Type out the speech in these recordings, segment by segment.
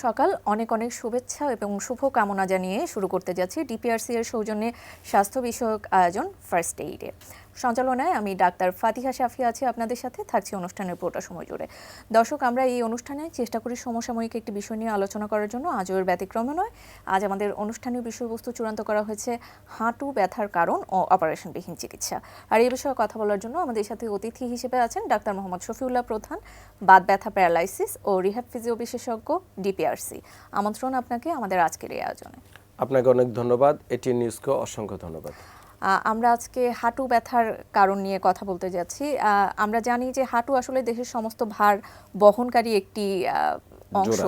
সকাল অনেক অনেক শুভেচ্ছা এবং শুভকামনা জানিয়ে শুরু করতে যাচ্ছি ডিপিআরসি এর সৌজন্যে স্বাস্থ্য বিষয়ক আয়োজন ফার্স্ট এইডে। সঞ্চালনায় আমি ডাক্তার ফাতিহা শাফি আছি আপনাদের সাথে, থাকছি অনুষ্ঠানের পুরোটা সময় জুড়ে। দর্শক, আমরা এই অনুষ্ঠানে চেষ্টা করি সমসাময়িক একটি বিষয় নিয়ে আলোচনা করার জন্য। আজও এর ব্যতিক্রমে নয়। আজ আমাদের অনুষ্ঠানীয় বিষয়বস্তু চূড়ান্ত করা হয়েছে হাঁটু ব্যথার কারণ ও অপারেশনবিহীন চিকিৎসা। আর এই বিষয়ে কথা বলার জন্য আমাদের সাথে অতিথি হিসেবে আছেন ডাক্তার মোহাম্মদ শফিউল্লাহ প্রধান, বাত ব্যথা, প্যারালাইসিস ও রিহ্যাব ফিজিও বিশেষজ্ঞ, ডিপিআরসি। আমন্ত্রণ আপনাকে আমাদের আজকের এই আয়োজনে। আপনাকে অনেক ধন্যবাদ, এটি নিউজকে অসংখ্য ধন্যবাদ। আমরা আজকে হাঁটু ব্যথার কারণ নিয়ে কথা বলতে যাচ্ছি। আমরা জানি যে হাঁটু আসলে দেহের সমস্ত ভার বহনকারী একটি অংশ।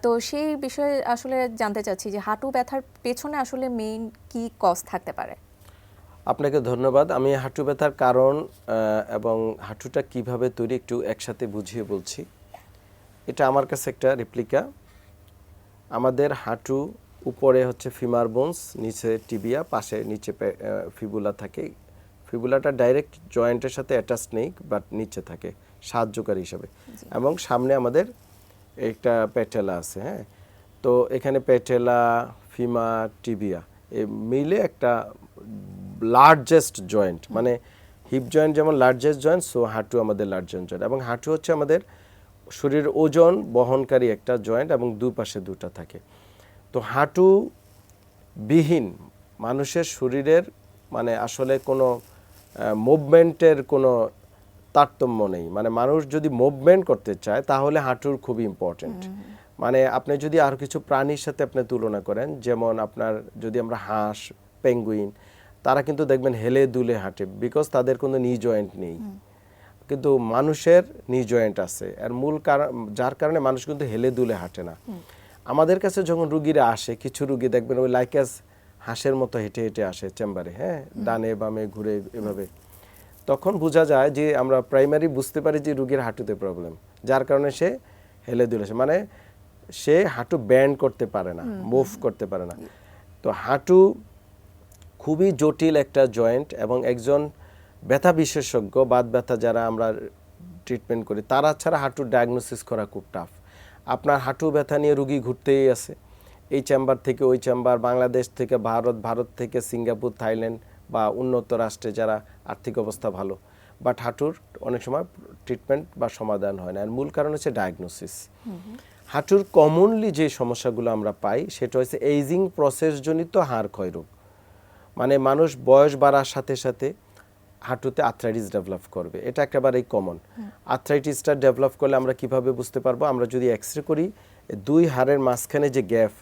তো সেই বিষয়ে আসলে জানতে চাচ্ছি যে হাঁটু ব্যথার পেছনে আসলে মেইন কি কজ থাকতে পারে। আপনাকে ধন্যবাদ। আমি হাঁটু ব্যথার কারণ এবং হাঁটুটা কিভাবে তৈরি একটু একসাথে বুঝিয়ে বলছি। এটা আমার কাছে একটা রেপ্লিকা। আমাদের হাঁটু উপরে হচ্ছে ফিমার বোনস, নিচে টিবিয়া, পাশে নিচে ফিবুলা থাকে। ফিবুলাটা ডাইরেক্ট জয়েন্টের সাথে অ্যাটাচ নেই, বাট নিচে থাকে সাহায্যকারী হিসাবে। এবং সামনে আমাদের একটা প্যাটেলা আছে। হ্যাঁ, তো এখানে প্যাটেলা, ফিমার, টিবিয়া মিলে একটা লার্জেস্ট জয়েন্ট, মানে হিপ জয়েন্ট যেমন লার্জেস্ট জয়েন্ট, সো হাঁটু আমাদের লার্জেস্ট জয়েন্ট। এবং হাঁটু হচ্ছে আমাদের শরীরের ওজন বহনকারী একটা জয়েন্ট এবং দুপাশে দুটা থাকে। তো হাঁটু বিহীন মানুষের শরীরের মানে আসলে কোনো মুভমেন্টের কোনো তারতম্য নেই। মানে মানুষ যদি মুভমেন্ট করতে চায় তাহলে হাঁটুর খুব ইম্পর্টেন্ট। মানে আপনি যদি আর কিছু প্রাণীর সাথে আপনি তুলনা করেন, যেমন আপনার যদি আমরা হাঁস, পেঙ্গুইন, তারা কিন্তু দেখবেন হেলে দুলে হাঁটে, বিকজ তাদের কোনো নি জয়েন্ট নেই। কিন্তু মানুষের নি জয়েন্ট আছে, আর মূল কারণ যার কারণে মানুষ কিন্তু হেলে দুলে হাঁটে না। আমাদের কাছে যখন রুগীরা আসে, কিছু রুগী দেখবেন ওই লাইকাস হাঁসের মতো হেঁটে হেঁটে আসে চেম্বারে, হ্যাঁ, ডানে বামে ঘুরে এভাবে। তখন বোঝা যায় যে আমরা প্রাইমারি বুঝতে পারি যে রুগীর হাঁটুতে প্রবলেম, যার কারণে সে হেলে দুলে, মানে সে হাঁটু ব্যান্ড করতে পারে না, মুভ করতে পারে না। তো হাঁটু খুবই জটিল একটা জয়েন্ট, এবং একজন ব্যথা বিশেষজ্ঞ, বাত ব্যথা যারা আমরা ট্রিটমেন্ট করি, তারা ছাড়া হাঁটুর ডায়াগনোসিস করা খুব টাফ। আপনার হাঁটু ব্যথা নিয়ে রুগী ঘুরতেই আছে, এই চেম্বার থেকে ওই চেম্বার, বাংলাদেশ থেকে ভারত, ভারত থেকে সিঙ্গাপুর, থাইল্যান্ড বা উন্নত রাষ্ট্রে যারা আর্থিক অবস্থা ভালো, বাট হাঁটুর অনেক সময় ট্রিটমেন্ট বা সমাধান হয় না। আর মূল কারণ হচ্ছে ডায়াগনোসিস। হাঁটুর কমনলি যে সমস্যাগুলো আমরা পাই সেটা হচ্ছে এইজিং প্রসেসজনিত হাড় ক্ষয় রোগ। মানে মানুষ বয়স বাড়ার সাথে সাথে হাঁটুতে আর্থ্রাইটিস ডেভেলপ করবে, এটা একেবারেই কমন। আর্থ্রাইটিসটা ডেভেলপ করলে আমরা কিভাবে বুঝতে পারবো? আমরা যদি এক্সরে করি, দুই হাড়ের মাঝখানে যে গ্যাপ,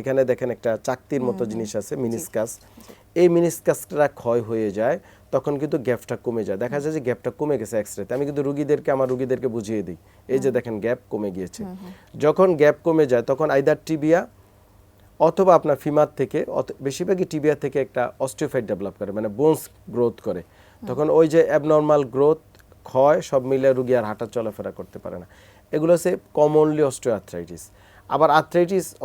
এখানে দেখেন একটা চাকতির মতো জিনিস আছে, মিনিসকাস, এই মিনিসকাসটা ক্ষয় হয়ে যায়, তখন কিন্তু গ্যাপটা কমে যায়। দেখা যায় যে গ্যাপটা কমে গেছে এক্সরেতে। আমি কিন্তু আমার রুগীদেরকে বুঝিয়ে দিই, এই যে দেখেন গ্যাপ কমে গিয়েছে। যখন গ্যাপ কমে যায় তখন আইদার টিবিয়া অথবা আপনার ফিমার থেকে, বেশিরভাগই টিবিয়া থেকে একটা অস্টিওফাইট ডেভেলপ করে, মানে বোনস গ্রোথ করে। তখন ওই যে অ্যাবনর্মাল গ্রোথ, ক্ষয় সব মিলে রুগী আর হাঁটা চলাফেরা করতে পারে না। এগুলো হচ্ছে কমনলি অস্টিওআর্থ্রাইটিস। আবার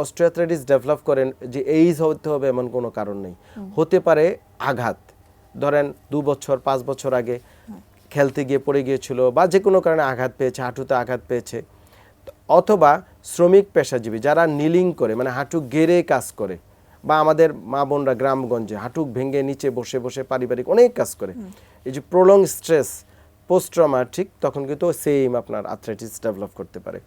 অস্টিওআর্থ্রাইটিস ডেভেলপ করেন যে এইজ হতে হবে এমন কোনো কারণ নেই। হতে পারে আঘাত, ধরেন 2 বছর 5 বছর আগে খেলতে গিয়ে পড়ে গিয়েছিল, বা যে কোনো কারণে আঘাত পেয়েছে, হাঁটুতে আঘাত পেয়েছে। অথবা শ্রমিক পেশাজীবী যারা নিলিং করে, মানে হাঁটু গেড়ে কাজ করে, বা আমাদের মা বোনরা গ্রামগঞ্জে হাঁটু ভেঙে নিচে বসে বসে পারিবারিক অনেক কাজ করে, এই যে প্রলং স্ট্রেস, পোস্ট ট্রমাটিক, তখন কিন্তু সেম আপনার আর্থ্রাইটিস ডেভেলপ করতে পারে।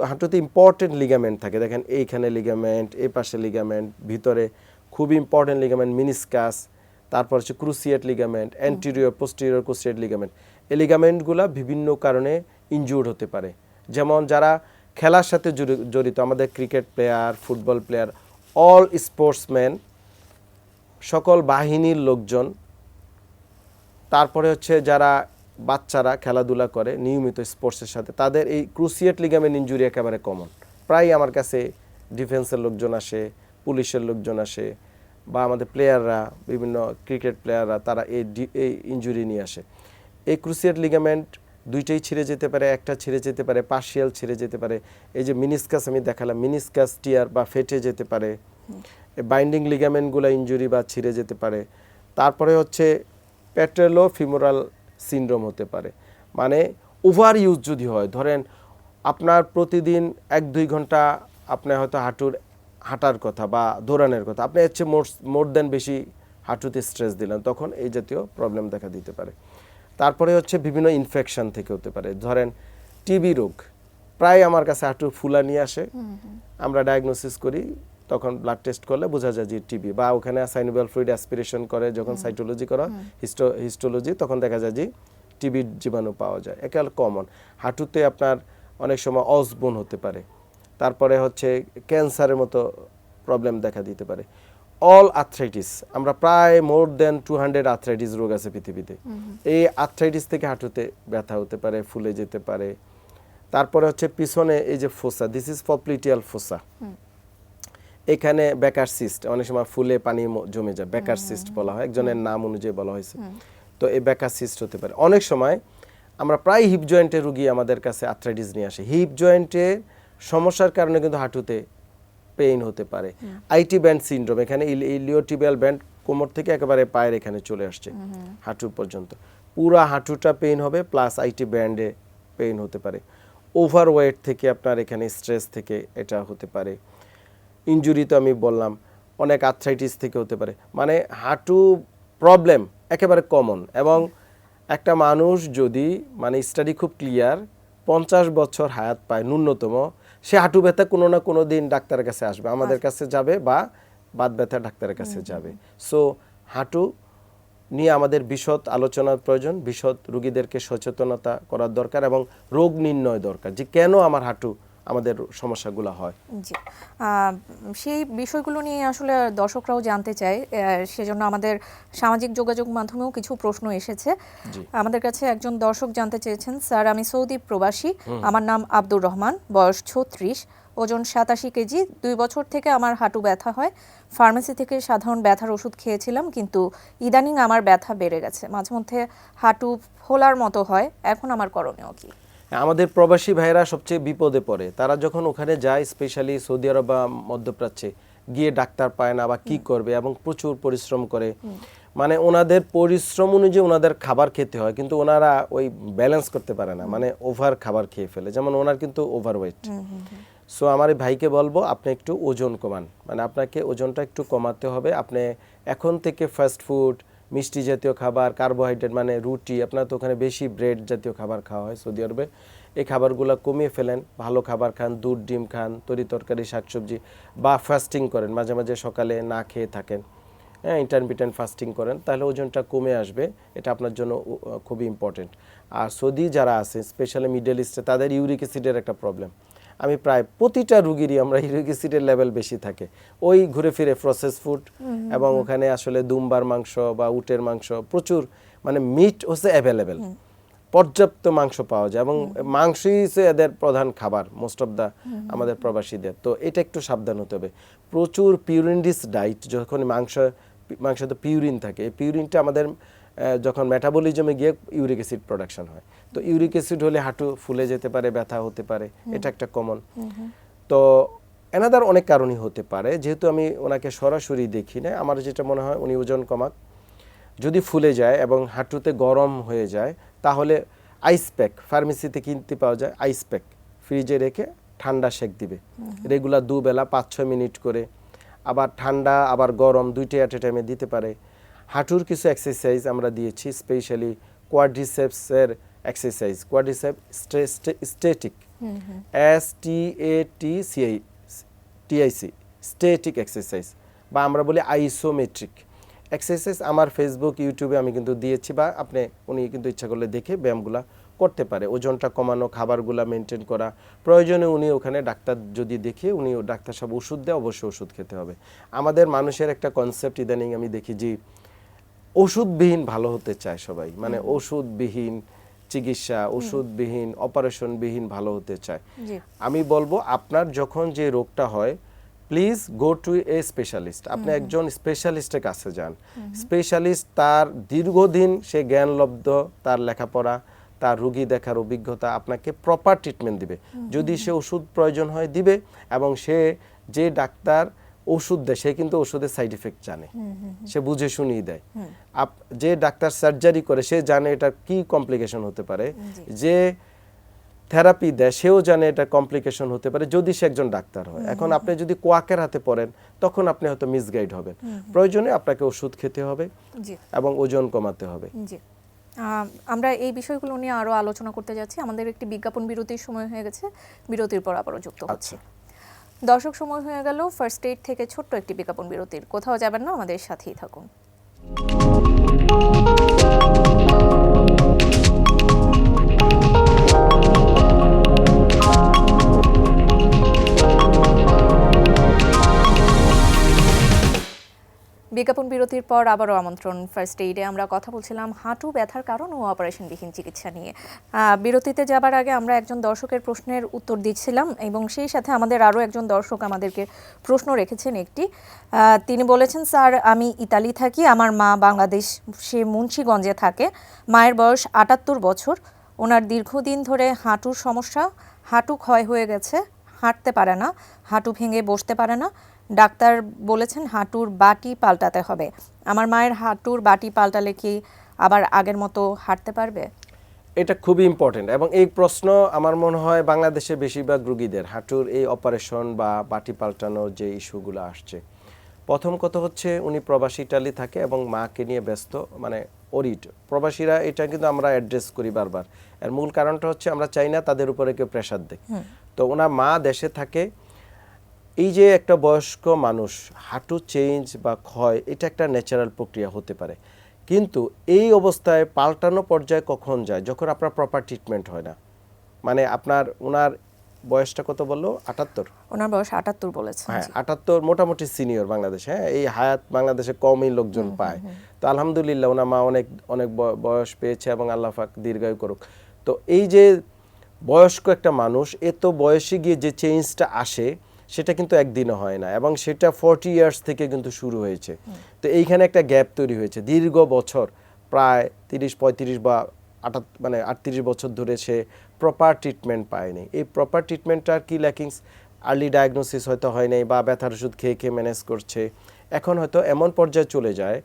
হাঁটুতে ইম্পর্টেন্ট লিগামেন্ট থাকে, দেখেন এইখানে লিগামেন্ট, এই পাশে লিগামেন্ট, ভিতরে খুব ইম্পর্টেন্ট লিগামেন্ট মিনিসকাস, তারপর হচ্ছে cruciate ligament, anterior posterior cruciate ligament. এই লিগামেন্টগুলো বিভিন্ন কারণে ইনজুর্ড হতে পারে। যেমন যারা খেলার সাথে জড়িত, আমাদের cricket player, football player, all sportsman, সকল বাহিনীর লোকজন, তারপরে হচ্ছে যারা বাচ্চারা খেলাধুলা করে নিয়মিত স্পোর্টসের সাথে, তাদের এই ক্রুসিয়েট লিগামেন্ট ইনজুরি একেবারে কমন। প্রায় আমার কাছে ডিফেন্সের লোকজন আসে, পুলিশের লোকজন আসে, বা আমাদের প্লেয়াররা, বিভিন্ন ক্রিকেট প্লেয়াররা, তারা এই ইনজুরি নিয়ে আসে। এই ক্রুসিয়েট লিগামেন্ট দুইটাই ছিঁড়ে যেতে পারে, একটা ছিঁড়ে যেতে পারে, পার্শিয়াল ছিঁড়ে যেতে পারে। এই যে মিনিসকাস আমি দেখালাম, মিনিসকাস টিয়ার বা ফেটে যেতে পারে। বাইন্ডিং লিগামেন্টগুলো ইনজুরি বা ছিঁড়ে যেতে পারে। তারপরে হচ্ছে প্যাটেলো ফিমোরাল সিনড্রোম হতে পারে, মানে ওভার ইউজ যদি হয়, ধরেন আপনার প্রতিদিন 1-2 ঘন্টা আপনি হয়তো হাঁটার কথা বা দৌড়ানোর কথা, আপনি হচ্ছে মোর দেন বেশি হাঁটুতে স্ট্রেস দিলেন, তখন এই জাতীয় প্রবলেম দেখা দিতে পারে। তারপরে হচ্ছে বিভিন্ন ইনফেকশন থেকে হতে পারে। ধরেন টিবি রোগ, প্রায় আমার কাছে হাঁটু ফুলা নিয়ে আসে, আমরা ডায়াগনোসিস করি, তখন ব্লাড টেস্ট করলে বোঝা যায় যে টিবি, বা ওখানে সাইনোভিয়াল ফ্লুইড অ্যাসপিরেশন করে যখন সাইটোলজি করা হিস্টোলজি, তখন দেখা যায় যে টিবির জীবাণু পাওয়া যায়। একেবারে কমন। হাঁটুতে আপনার অনেক সময় অসবোন হতে পারে, তারপরে হচ্ছে ক্যান্সারের মতো প্রবলেম দেখা দিতে পারে। অল আর্থ্রাইটিস, আমরা প্রায় মোর দেন 200 আর্থ্রাইটিস রোগ আছে পৃথিবীতে। এই আর্থ্রাইটিস থেকে হাঁটুতে ব্যথা হতে পারে, ফুলে যেতে পারে। তারপরে হচ্ছে পিছনে এই যে ফোসা, দিস ইজ পপ্লিটিয়াল ফোসা, এখানে বেকার সিস্ট, অনেক সময় ফুলে পানি জমে যায়, বেকার সিস্ট বলা হয়, একজনের নাম অনুযায়ী বলা হয়েছে। তো এই বেকার সিস্ট হতে পারে। অনেক সময় আমরা প্রায় হিপ জয়েন্টের রোগী আমাদের কাছে আর্থ্রাইটিস নিয়ে আসে, হিপ জয়েন্টের সমস্যার কারণে কিন্তু হাঁটুতে পেইন হতে পারে। আইটি ব্যান্ড সিনড্রোম, এখানে ইলিওটিবিয়াল ব্যান্ড কোমর থেকে একেবারে পায়ের এখানে চলে আসছে হাঁটু পর্যন্ত, পুরো হাঁটুটা পেইন হবে, প্লাস আইটি ব্যান্ডে পেইন হতে পারে। ওভারওয়েট থেকে আপনার এখানে স্ট্রেস থেকে এটা হতে পারে। ইনজুরি তো আমি বললাম, অনেক আর্থ্রাইটিস থেকে হতে পারে। মানে হাঁটু প্রবলেম একেবারে কমন। এবং একটা মানুষ যদি, মানে স্টাডি খুব ক্লিয়ার, 50 বছর হায়াত পায় ন্যূনতম, সে হাঁটু ব্যথা কোনো না কোনো দিন ডাক্তারের কাছে আসবে, আমাদের কাছে যাবে, বা বাত ব্যথা ডাক্তারের কাছে যাবে। সো হাঁটু নিয়ে আমাদের বিশদ আলোচনার প্রয়োজন, বিশদ রোগীদেরকে সচেতনতা করার দরকার, এবং রোগ নির্ণয় দরকার, যে কেন আমার হাঁটু আমাদের সমস্যাগুলো হয়। জি, সেই বিষয়গুলো নিয়ে আসলে দর্শকরাও জানতে চায়, সেজন্য আমাদের সামাজিক যোগাযোগ মাধ্যমেও কিছু প্রশ্ন এসেছে। আমাদের কাছে একজন দর্শক জানতে চেয়েছেন, স্যার আমি সৌদি প্রবাসী, আমার নাম আব্দুর রহমান, বয়স 36, ওজন 87 কেজি, 2 বছর থেকে আমার হাঁটু ব্যথা হয়। ফার্মেসি থেকে সাধারণ ব্যথার ওষুধ খেয়েছিলাম, কিন্তু ইদানিং আমার ব্যথা বেড়ে গেছে, মাঝে মধ্যে হাঁটু ফোলার মতো হয়, এখন আমার করণীয় কি? আমাদের প্রবাসী ভাইরা সবচেয়ে বিপদে পড়ে, তারা যখন ওখানে যায়, স্পেশালি সৌদি আরব বা মধ্যপ্রাচ্যে, গিয়ে ডাক্তার পায় না বা কি করবে, এবং প্রচুর পরিশ্রম করে, মানে ওনাদের পরিশ্রম অনুযায়ী ওনাদের খাবার খেতে হয়, কিন্তু ওনারা ওই ব্যালেন্স করতে পারে না, মানে ওভার খাবার খেয়ে ফেলে, যেমন ওনার কিন্তু ওভারওয়েট। সো আমার এই ভাইকে বলবো, আপনি একটু ওজন কমান, মানে আপনাকে ওজনটা একটু কমাতে হবে। আপনি এখন থেকে ফাস্ট ফুড, মিষ্টি জাতীয় খাবার, কার্বোহাইড্রেট মানে রুটি, আপনার তো ওখানে বেশি ব্রেড জাতীয় খাবার খাওয়া হয় সৌদি আরবে, এই খাবারগুলো কমিয়ে ফেলেন, ভালো খাবার খান, দুধ ডিম খান, তরি তরকারি শাকসবজি, বা ফাস্টিং করেন, মাঝে মাঝে সকালে না খেয়ে থাকেন, হ্যাঁ, ইন্টারমিটেন্ট ফাস্টিং করেন, তাহলে ওজনটা কমে আসবে। এটা আপনার জন্য খুবই ইম্পর্টেন্ট। আর সৌদি যারা আছে, স্পেশালি মিডল ইস্টে, তাদের ইউরিক অ্যাসিডের একটা প্রবলেম। আমি প্রায় প্রতিটা রুগীরই আমরা ইউরিক অ্যাসিডের লেভেল বেশি থাকে, ওই ঘুরে ফিরে প্রসেস ফুড, এবং ওখানে আসলে দুম্বার মাংস বা উটের মাংস প্রচুর, মানে মিট হচ্ছে অ্যাভেলেবেল, পর্যাপ্ত মাংস পাওয়া যায়, এবং মাংসই হচ্ছে এদের প্রধান খাবার মোস্ট অফ দ্য আমাদের প্রবাসীদের। তো এটা একটু সাবধান হতে হবে। প্রচুর পিউরিনডিস ডাইট, যখন মাংসতে পিউরিন থাকে, এই পিউরিনটা আমাদের যখন মেটাবলিজমে গিয়ে ইউরিক অ্যাসিড প্রোডাকশন হয়, তো ইউরিক অ্যাসিড হলে হাঁটু ফুলে যেতে পারে, ব্যথা হতে পারে, এটা একটা কমন। তো এনাদার অনেক কারণই হতে পারে, যেহেতু আমি ওনাকে সরাসরি দেখি না, আমার যেটা মনে হয় উনি ওজন কমাক। যদি ফুলে যায় এবং হাঁটুতে গরম হয়ে যায়, তাহলে আইস প্যাক ফার্মেসিতে কিনতে পাওয়া যায়, আইস প্যাক ফ্রিজে রেখে ঠান্ডা সেক দিবে রেগুলার 2 বেলা 5-6 মিনিট করে, আবার ঠান্ডা আবার গরম দুইটা এট এ টাইমে দিতে পারে। হাঁটুর কিছু এক্সারসাইজ আমরা দিয়েছি, স্পেশালি কোয়াড্রিসেপসের exercise, quadricep static, STATIC static exercise, বা আমরা বলি আইসোমেট্রিক এক্সারসাইজ। আমার ফেসবুক ইউটিউবে আমি কিন্তু দিয়েছি, বা উনি কিন্তু ইচ্ছা করলে দেখে ব্যায়ামগুলা করতে পারে, ওজনটা কমানো, খাবারগুলা মেনটেন করা। প্রয়োজনে উনি ওখানে ডাক্তার যদি দেখে, উনি ডাক্তার সব ওষুধ দেয়, অবশ্যই ওষুধ খেতে হবে। আমাদের মানুষের একটা কনসেপ্ট ইদানিং আমি দেখি যে ওষুধবিহীন ভালো হতে চায় সবাই, মানে ওষুধবিহীন চিকিৎসা, ওষুধবিহীন অপারেশনবিহীন ভালো হতে চায়। আমি বলবো, আপনার যখন যে রোগটা হয়, please go to A specialist. আপনি একজন স্পেশালিস্টের কাছে যান। স্পেশালিস্ট তার দীর্ঘদিন সে জ্ঞানলব্ধ, তার লেখাপড়া, তার রোগী দেখার অভিজ্ঞতা, আপনাকে প্রপার ট্রিটমেন্ট দিবে। যদি সে ওষুধ প্রয়োজন হয় দিবে, এবং সে যে ডাক্তার ওষুধ দেয়, সে কিন্তু ওষুধের সাইড ইফেক্ট জানে, সে বুঝে শুনিয়ে দেয়। যে ডাক্তার সার্জারি করে, সে জানে এটা কি কমপ্লিকেশন হতে পারে। যে থেরাপি দেয় সেও জানে এটা কমপ্লিকেশন হতে পারে যদি সে একজন ডাক্তার হয়। এখন আপনি যদি কোয়াকের হাতে পড়েন তখন আপনি হয়তো মিসগাইড হবেন। প্রয়োজনে আপনাকে ওষুধ খেতে হবে এবং ওজন কমাতে হবে। জি, আমরা এই বিষয়গুলো নিয়ে আরো আলোচনা করতে যাচ্ছি। আমাদের একটি বিজ্ঞাপন বিরতির সময় হয়ে গেছে, বিরতির পর আবারও যুক্ত হচ্ছে। দর্শক, সময় হয়ে গেল ফার্স্ট এইড থেকে ছোট্ট একটি বিজ্ঞাপন বিরতির। কোথাও যাবেন না, আমাদের সাথেই থাকুন। বিজ্ঞাপন বিরতির পর আবারও আমন্ত্রণ ফার্স্ট এইডে। আমরা কথা বলছিলাম হাঁটু ব্যথার কারণ ও অপারেশনবিহীন চিকিৎসা নিয়ে। বিরতিতে যাবার আগে আমরা একজন দর্শকের প্রশ্নের উত্তর দিচ্ছিলাম এবং সেই সাথে আমাদের আরও একজন দর্শক আমাদেরকে প্রশ্ন রেখেছেন একটি। তিনি বলেছেন, স্যার আমি ইতালি থাকি, আমার মা বাংলাদেশ, সে মুন্সিগঞ্জে থাকে। মায়ের বয়স ৭৮ বছর। ওনার দীর্ঘদিন ধরে হাঁটুর সমস্যা, হাঁটু ক্ষয় হয়ে গেছে, হাঁটতে পারে না, হাঁটু ভেঙে বসতে পারে না। ডাক্তার বলেছেন হাঁটুর বাটি পাল্টাতে হবে। আমার মায়ের হাঁটুর বাটি পাল্টালে কি আবার আগের মতো হাঁটতে পারবে? এটা খুবই ইম্পর্টেন্ট এবং এই প্রশ্ন আমার মনে হয় বাংলাদেশে বেশিরভাগ রোগীদের হাঁটুর এই অপারেশন বা বাটি পাল্টানোর যে ইস্যুগুলো আসছে। প্রথম কথা হচ্ছে উনি প্রবাসী ইটালি থাকে এবং মাকে নিয়ে ব্যস্ত, মানে অরিড প্রবাসীরা, এটা কিন্তু আমরা অ্যাড্রেস করি বারবার। এর মূল কারণটা হচ্ছে আমরা চাই না তাদের উপরে কেউ প্রেশার দেয়। তো ওনার মা দেশে থাকে। এই যে একটা বয়স্ক মানুষ হাঁটু চেঞ্জ বা ক্ষয়, এটা একটা ন্যাচারাল প্রক্রিয়া হতে পারে, কিন্তু এই অবস্থায় পাল্টানো পর্যায়ে কখন যায়? যখন আপনার প্রপার ট্রিটমেন্ট হয় না। মানে ওনার বয়সটা কত বললো? ৭৮? ওনার বয়স ৭৮ বলেছেন। হ্যাঁ, ৭৮ মোটামুটি সিনিয়র বাংলাদেশে। হ্যাঁ, এই হায়াত বাংলাদেশে কমই লোকজন পায়। তো আলহামদুলিল্লাহ ওনার মা অনেক অনেক বয়স পেয়েছে এবং আল্লাহ পাক দীর্ঘায়ু করুক। তো এই যে বয়স্ক একটা মানুষ, এত বয়সে গিয়ে যে চেঞ্জটা আসে সেটা কিন্তু একদিনও হয় না এবং সেটা 40 ইয়ার্স থেকে কিন্তু শুরু হয়েছে। তো এইখানে একটা গ্যাপ তৈরি হয়েছে দীর্ঘ বছর, প্রায় 30-35 বা 38 বছর ধরে সে প্রপার ট্রিটমেন্ট পায়নি। এই প্রপার ট্রিটমেন্টটার কি ল্যাকিংস? আর্লি ডায়াগনোসিস হয়তো হয় নাই বা ব্যথার ওষুধ খেয়ে খেয়ে ম্যানেজ করছে। এখন হয়তো এমন পর্যায়ে চলে যায়,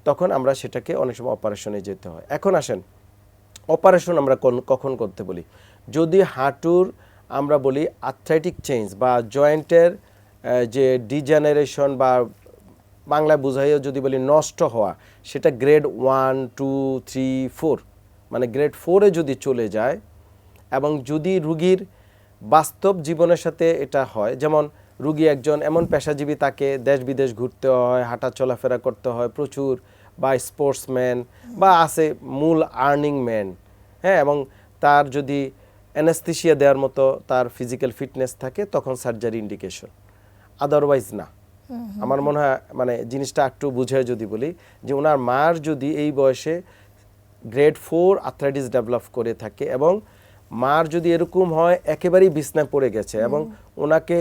তখন আমরা সেটাকে অনেক সময় অপারেশনে যেতে হয়। এখন আসেন, অপারেশন আমরা কখন করতে বলি? যদি হাঁটুর আমরা বলি আর্থ্রাইটিক চেঞ্জ বা জয়েন্টের যে ডিজেনারেশন বা বাংলায় বোঝাইও যদি বলি নষ্ট হওয়া, সেটা গ্রেড 1, 2, 3, 4, মানে গ্রেড 4-এ যদি চলে যায় এবং যদি রুগীর বাস্তব জীবনের সাথে এটা হয়, যেমন রুগী একজন এমন পেশাজীবী, তাকে দেশ বিদেশ ঘুরতে হয়, হাঁটা চলাফেরা করতে হয় প্রচুর, বা স্পোর্টসম্যান বা আছে মূল আর্নিং ম্যান, হ্যাঁ, এবং তার যদি অ্যানেস্থেসিয়া দেওয়ার মতো তার ফিজিক্যাল ফিটনেস থাকে, তখন সার্জারি ইন্ডিকেশন, আদারওয়াইজ না। আমার মনে হয় মানে জিনিসটা একটু বুঝে যদি বলি যে ওনার মার যদি এই বয়সে গ্রেড 4 আর্থ্রাইটিস ডেভেলপ করে থাকে এবং মার যদি এরকম হয় একেবারেই বিছনায় পড়ে গেছে এবং ওনাকে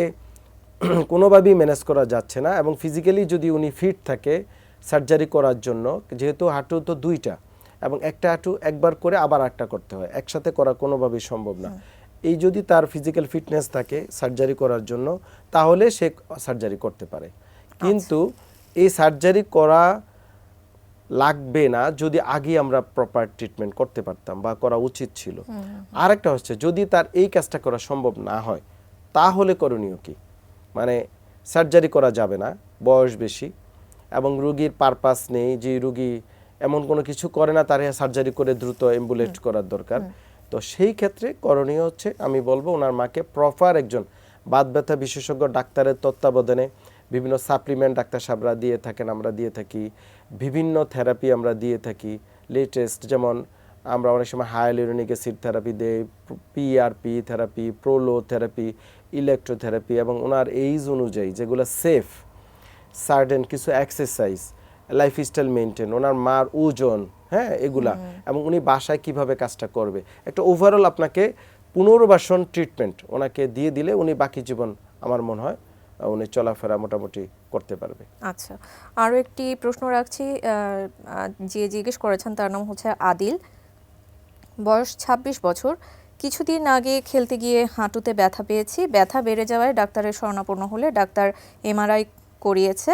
কোনোভাবেই ম্যানেজ করা যাচ্ছে না এবং ফিজিক্যালি যদি উনি ফিট থাকে সার্জারি করার জন্য, যেহেতু হাঁটু তো দুইটা এবং একটা হাঁটু একবার করে আবার একটা করতে হয়, একসাথে করা কোনোভাবেই সম্ভব না। এই যদি তার ফিজিক্যাল ফিটনেস থাকে সার্জারি করার জন্য, তাহলে সে সার্জারি করতে পারে। কিন্তু এই সার্জারি করা লাগবে না যদি আগে আমরা প্রপার ট্রিটমেন্ট করতে পারতাম বা করা উচিত ছিল। আরেকটা হচ্ছে, যদি তার এই কাজটা করা সম্ভব না হয়, তাহলে করণীয় কি? মানে সার্জারি করা যাবে না, বয়স বেশি এবং রুগীর পারপাস নেই, যে রুগী এমন কোনো কিছু করে না তার সার্জারি করে দ্রুত অ্যাম্বুলেট করার দরকার। তো সেই ক্ষেত্রে করণীয় হচ্ছে, আমি বলবো ওনার মাকে প্রপার একজন বাত ব্যথা বিশেষজ্ঞ ডাক্তারের তত্ত্বাবধানে, বিভিন্ন সাপ্লিমেন্ট ডাক্তার সাহেবরা দিয়ে থাকেন, আমরা দিয়ে থাকি, বিভিন্ন থেরাপি আমরা দিয়ে থাকি লেটেস্ট, যেমন আমরা অনেক সময় হায়ালুরোনিক অ্যাসিড থেরাপি দেই, পিআরপি থেরাপি, প্রোলো থেরাপি, ইলেকট্রোথেরাপি, এবং ওনার এইজ অনুযায়ী যেগুলো সেফ, সার্টেন কিছু এক্সারসাইজ, লাইফস্টাইল মেনটেন, ওনার মার ওজন, হ্যাঁ, এগুলা, এবং উনি বাসায় কিভাবে কাজটা করবে, একটা ওভারঅল আপনাকে পুনর্বাসন ট্রিটমেন্ট ওনাকে দিয়ে দিলে উনি বাকি জীবন আমার মনে হয় উনি চলাফেরা মোটামুটি করতে পারবে। আচ্ছা, আরও একটি প্রশ্ন রাখছি। যে জিজ্ঞেস করেছেন তার নাম হচ্ছে আদিল, বয়স 26 বছর। কিছুদিন আগে খেলতে গিয়ে হাঁটুতে ব্যথা পেয়েছি, ব্যথা বেড়ে যাওয়ায় ডাক্তারের শরণাপন্ন হলে ডাক্তার এমআরআই করিয়েছে,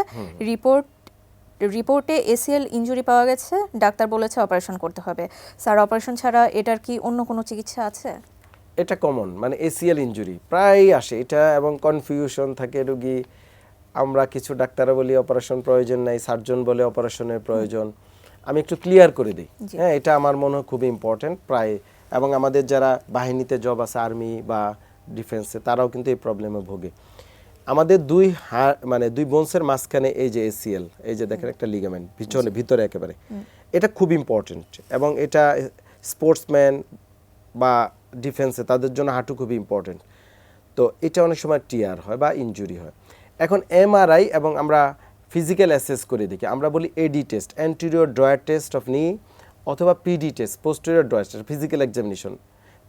রিপোর্টে এসিএল ইনজুরি পাওয়া গেছে, ডাক্তার বলেছে অপারেশন করতে হবে। স্যার, অপারেশন ছাড়া এটার কি অন্য কোনো চিকিৎসা আছে? এটা কমন, মানে এসিএল ইনজুরি প্রায়ই আসে এটা, এবং কনফিউশন থাকে রোগী। আমরা কিছু ডাক্তাররা বলি অপারেশন প্রয়োজন নাই, সার্জন বলে অপারেশনের প্রয়োজন। আমি একটু ক্লিয়ার করে দিই, হ্যাঁ, এটা আমার মনে হয় খুবই ইম্পর্টেন্ট প্রায়। এবং আমাদের যারা বাহিনীতে জব আছে, আর্মি বা ডিফেন্সে, তারাও কিন্তু এই প্রবলেমে ভোগে। আমাদের দুই বোনসের মাঝখানে এই যে এসিএল, এই যে দেখেন একটা লিগামেন্ট ভিতরে একেবারে, এটা খুব ইম্পর্টেন্ট। এবং এটা স্পোর্টসম্যান বা ডিফেন্সে তাদের জন্য হাঁটু খুবই ইম্পর্টেন্ট। তো এটা অনেক সময় টিয়ার হয় বা ইনজুরি হয়। এখন এমআরআই এবং আমরা ফিজিক্যাল অ্যাসেস করে দেখি, আমরা বলি AD test, anterior drawer test of knee, অথবা PD test, posterior drawer test, physical examination,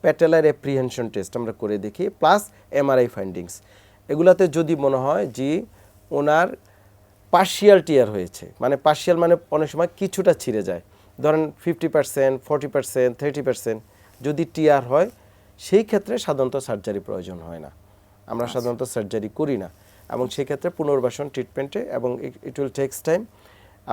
patellar apprehension test আমরা করে দেখি, প্লাস এমআরআই ফাইন্ডিংস। এগুলাতে যদি মনে হয় যে ওনার পার্শিয়াল টিয়ার হয়েছে, মানে পার্শিয়াল মানে অনেক সময় কিছুটা ছিঁড়ে যায়, ধরেন 50%, 40%, 30% যদি টিয়ার হয়, সেই ক্ষেত্রে সাধারণত সার্জারি প্রয়োজন হয় না, আমরা সাধারণত সার্জারি করি না। এবং সেই ক্ষেত্রে পুনর্বাসন ট্রিটমেন্টে, এবং ইট উইল টেক্স টাইম,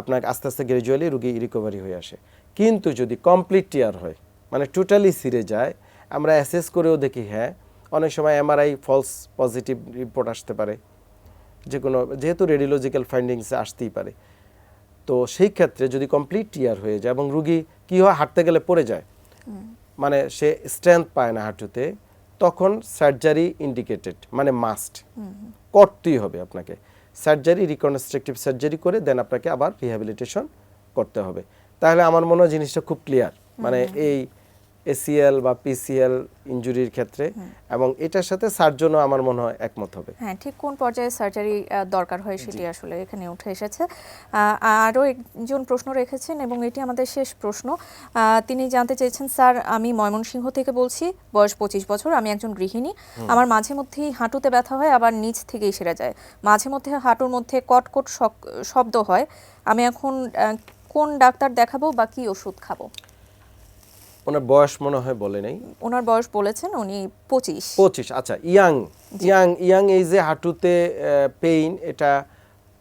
আপনার আস্তে আস্তে গ্র্যাজুয়ালি রোগী রিকভারি হয়ে আসে। কিন্তু যদি কমপ্লিট টিয়ার হয়, মানে টোটালি ছিঁড়ে যায়, আমরা অ্যাসেস করেও দেখি, হ্যাঁ, অনেক সময় এমআরআই ফলস পজিটিভ রিপোর্ট আসতে পারে, যেহেতু রেডিওলজিক্যাল ফাইন্ডিংসে আসতেই পারে। তো সেই ক্ষেত্রে যদি কমপ্লিট টিয়ার হয়ে যায় এবং রুগী কী হয়, হাঁটতে গেলে পড়ে যায়, মানে সে স্ট্রেংথ পায় না হাঁটুতে, তখন সার্জারি ইন্ডিকেটেড, মানে মাস্ট করতেই হবে আপনাকে সার্জারি, রিকনস্ট্রাকটিভ সার্জারি করে দেন আপনাকে আবার রিহ্যাবিলিটেশন করতে হবে। তাহলে আমার মনে হয় জিনিসটা খুব ক্লিয়ার, মানে এই এসিএল বা পিসিএল ইনজুরির ক্ষেত্রে, এবং এটার সাথে সার্জনও আমার মনে হয় একমত হবে। হ্যাঁ, ঠিক কোন পর্যায়ে সার্জারি দরকার হয় সেটি আসলে এখানে উঠে এসেছে। আরও একজন প্রশ্ন রেখেছেন, এবং এটি আমাদের শেষ প্রশ্ন। তিনি জানতে চেয়েছেন, স্যার, আমি ময়মনসিংহ থেকে বলছি, বয়স 25 বছর, আমি একজন গৃহিণী। আমার মাঝে মধ্যেই হাঁটুতে ব্যথা হয়, আবার নিচ থেকেই সেরে যায়। মাঝে মধ্যে হাঁটুর মধ্যে কটকট শব্দ হয়। আমি এখন কোন ডাক্তার দেখাবো বা কি ওষুধ খাবো? ওনার বয়স মনে হয় বলে নাই। ওনার বয়স বলেছেন উনি 25। আচ্ছা, ইয়াং এই যে হাঁটুতে পেইন, এটা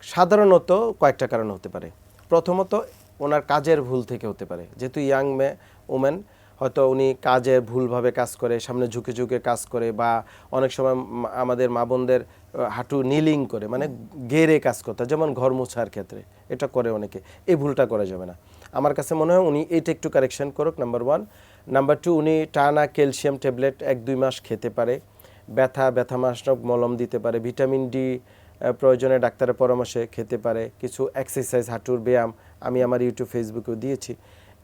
সাধারণত কয়েকটা কারণ হতে পারে। প্রথমত ওনার কাজের ভুল থেকে হতে পারে, যেহেতু ইয়াং ওমেন, হয়তো উনি কাজে ভুলভাবে কাজ করে, সামনে ঝুঁকে ঝুঁকে কাজ করে, বা অনেক সময় আমাদের মা বোনদের হাঁটু নিলিং করে, মানে গেড়ে কাজ করতে, যেমন ঘর মোছার ক্ষেত্রে এটা করে অনেকে, এই ভুলটা করা যাবে না। আমার কাছে মনে হয় উনি এইটা একটু কারেকশন করুক, নাম্বার 1। নাম্বার 2, উনি টানা ক্যালসিয়াম ট্যাবলেট 1-2 মাস খেতে পারে, ব্যথানাশক মলম দিতে পারে, ভিটামিন ডি প্রয়োজনে ডাক্তারের পরামর্শে খেতে পারে, কিছু এক্সারসাইজ, হাঁটুর ব্যায়াম আমি আমার ইউটিউব ফেসবুকেও দিয়েছি,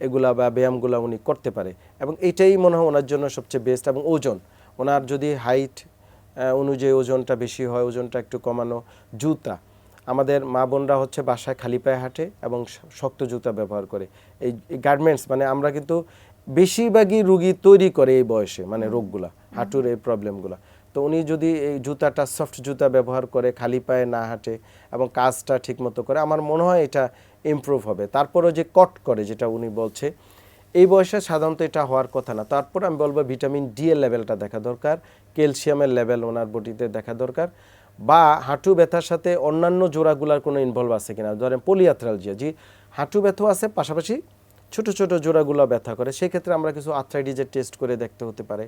এগুলা বা ব্যায়ামগুলো উনি করতে পারে। এবং এইটাই মনে হয় ওনার জন্য সবচেয়ে বেস্ট। এবং ওজন, ওনার যদি হাইট অনুযায়ী ওজনটা বেশি হয়, ওজনটা একটু কমানো। জুতা, আমাদের মা বোনরা হচ্ছে বাসায় খালি পায়ে হাঁটে এবং শক্ত জুতা ব্যবহার করে। এই গার্মেন্টস, মানে আমরা কিন্তু বেশিরভাগই রুগী তৈরি করে এই বয়সে, মানে রোগগুলা, হাঁটুর এই প্রবলেমগুলা। তো উনি যদি এই জুতাটা সফট জুতা ব্যবহার করে, খালি পায়ে না হাঁটে এবং কাজটা ঠিকমতো করে, আমার মনে হয় এটা ইমপ্রুভ হবে। তারপরেও যে কট করে, যেটা উনি বলছে, এই বয়সে সাধারণত এটা হওয়ার কথা না। তারপর আমি বলবো ভিটামিন ডি এর লেভেলটা দেখা দরকার, ক্যালসিয়ামের লেভেল ওনার বডিতে দেখা দরকার, বা হাঁটু ব্যথার সাথে অন্যান্য জোড়াগুলার কোনো ইনভলভ আছে কিনা, ধরেন পলিআর্থ্রালজিয়া, যে হাঁটু ব্যথা আছে, পাশাপাশি ছোট ছোট জোড়াগুলো ব্যথা করে, সেক্ষেত্রে আমরা কিছু আর্থ্রাইটিসের টেস্ট করে দেখতে হতে পারে।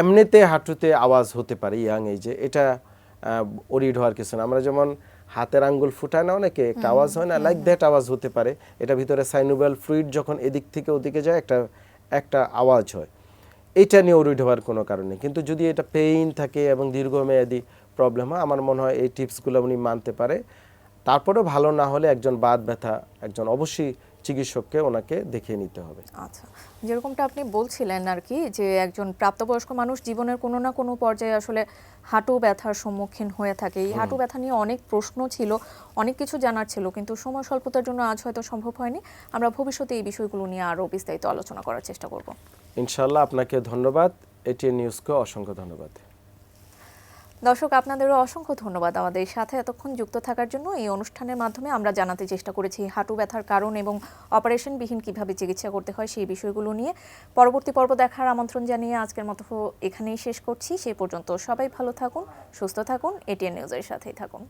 এমনিতে হাঁটুতে আওয়াজ হতে পারে ইয়াং এজে, এটা ওরিড হওয়ার কিছু না। আমরা যেমন হাতের আঙ্গুল ফুটায় না অনেকে, একটা আওয়াজ হয় না, লাইক দ্যাট আওয়াজ হতে পারে। এটা ভিতরে সাইনোভিয়াল ফ্লুইড যখন এদিক থেকে ওদিকে যায়, একটা আওয়াজ হয়। এটা নিয়ে ওরিড হওয়ার কোনো কারণ নেই। কিন্তু যদি এটা পেইন থাকে এবং দীর্ঘমেয়াদী প্রবলেম হয়, আমার মনে হয় এই টিপসগুলো উনি মানতে পারে। তারপরেও ভালো না হলে একজন একজন অবশ্যই চিকিৎসককে ওনাকে দেখিয়ে নিতে হবে। আচ্ছা, যেরকমটা আপনি বলছিলেন আর কি, যে একজন প্রাপ্তবয়স্ক মানুষ জীবনের কোনো না কোনো পর্যায়ে আসলে হাঁটু ব্যথার সম্মুখীন হয়ে থাকে। এই হাঁটু ব্যথা নিয়ে অনেক প্রশ্ন ছিল, অনেক কিছু জানার ছিল, কিন্তু সময় স্বল্পতার জন্য আজ হয়তো সম্ভব হয়নি। আমরা ভবিষ্যতে এই বিষয়গুলো নিয়ে আরও বিস্তারিত আলোচনা করার চেষ্টা করব। ইনশাআল্লাহ। আপনাকে ধন্যবাদ, এটিএন নিউজকে অসংখ্য ধন্যবাদ। দর্শক, আপনাদেরও অসংখ্য ধন্যবাদ আমাদের সাথে এতক্ষণ যুক্ত থাকার জন্য। এই অনুষ্ঠানের মাধ্যমে আমরা জানাতে চেষ্টা করেছি হাঁটু ব্যথার কারণ এবং অপারেশনবিহীন কিভাবে চিকিৎসা করতে হয় সেই বিষয়গুলো নিয়ে। পরবর্তী পর্ব দেখার আমন্ত্রণ জানিয়ে আজকের মতো এখানেই শেষ করছি। সেই পর্যন্ত সবাই ভালো থাকুন, সুস্থ থাকুন, এটিএন নিউজের সাথেই থাকুন।